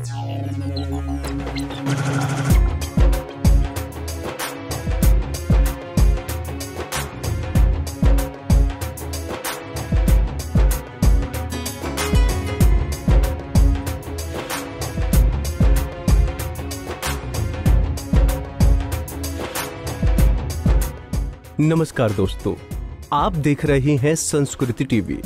नमस्कार दोस्तों, आप देख रहे हैं संस्कृति टीवी।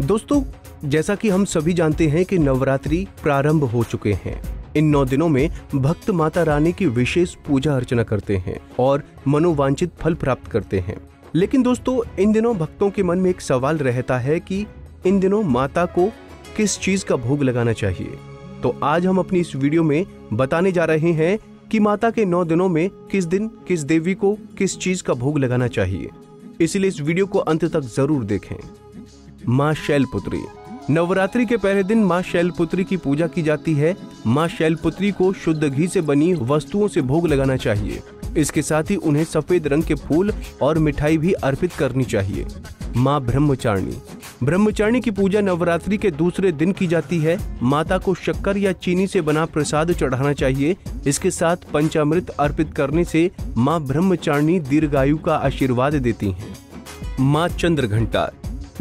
दोस्तों, जैसा कि हम सभी जानते हैं कि नवरात्रि प्रारंभ हो चुके हैं। इन 9 दिनों में भक्त माता रानी की विशेष पूजा अर्चना करते हैं और मनोवांछित फल प्राप्त करते हैं। लेकिन दोस्तों, इन दिनों भक्तों के मन में एक सवाल रहता है कि इन दिनों माता को किस चीज का भोग लगाना चाहिए। तो आज हम अपनी इस वीडियो में बताने जा रहे हैं कि माता के 9 दिनों में किस दिन किस देवी को किस चीज का भोग लगाना चाहिए। इसलिए इस वीडियो को अंत तक जरूर देखें। माँ शैलपुत्री। नवरात्रि के पहले दिन माँ शैलपुत्री की पूजा की जाती है। माँ शैलपुत्री को शुद्ध घी से बनी वस्तुओं से भोग लगाना चाहिए। इसके साथ ही उन्हें सफेद रंग के फूल और मिठाई भी अर्पित करनी चाहिए। माँ ब्रह्मचारिणी। ब्रह्मचारिणी की पूजा नवरात्रि के दूसरे दिन की जाती है। माता को शक्कर या चीनी से बना प्रसाद चढ़ाना चाहिए। इसके साथ पंचामृत अर्पित करने से माँ ब्रह्मचारिणी दीर्घायु का आशीर्वाद देती हैं। माँ चंद्रघंटा।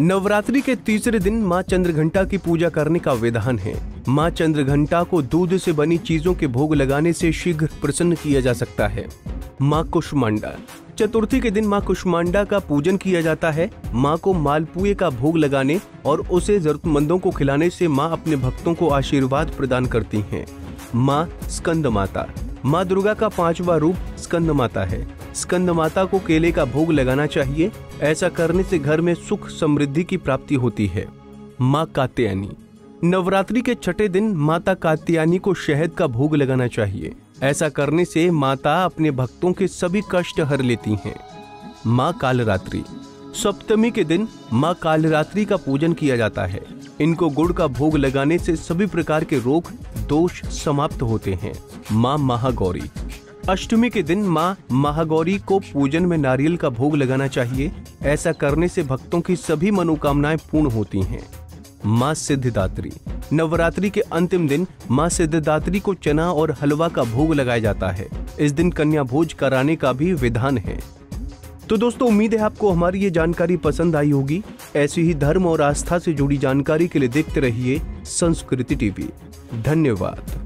नवरात्रि के तीसरे दिन माँ चंद्रघंटा की पूजा करने का विधान है। माँ चंद्रघंटा को दूध से बनी चीजों के भोग लगाने से शीघ्र प्रसन्न किया जा सकता है। माँ कुष्मांडा। चतुर्थी के दिन माँ कुष्मांडा का पूजन किया जाता है। माँ को मालपुए का भोग लगाने और उसे जरूरतमंदों को खिलाने से माँ अपने भक्तों को आशीर्वाद प्रदान करती हैं। माँ स्कंद माता। माँ दुर्गा का 5वां रूप स्कंद माता है। स्कंद माता को केले का भोग लगाना चाहिए। ऐसा करने से घर में सुख समृद्धि की प्राप्ति होती है। माँ कात्यायनी। नवरात्रि के छठे दिन माता कात्यायनी को शहद का भोग लगाना चाहिए। ऐसा करने से माता अपने भक्तों के सभी कष्ट हर लेती हैं। माँ कालरात्रि। सप्तमी के दिन माँ कालरात्रि का पूजन किया जाता है। इनको गुड़ का भोग लगाने से सभी प्रकार के रोग दोष समाप्त होते हैं। माँ महागौरी। अष्टमी के दिन माँ महागौरी को पूजन में नारियल का भोग लगाना चाहिए। ऐसा करने से भक्तों की सभी मनोकामनाएं पूर्ण होती हैं। माँ सिद्धिदात्री। नवरात्रि के अंतिम दिन माँ सिद्धिदात्री को चना और हलवा का भोग लगाया जाता है। इस दिन कन्या भोज कराने का भी विधान है। तो दोस्तों, उम्मीद है आपको हमारी ये जानकारी पसंद आई होगी। ऐसी ही धर्म और आस्था से जुड़ी जानकारी के लिए देखते रहिए संस्कृति टीवी। धन्यवाद।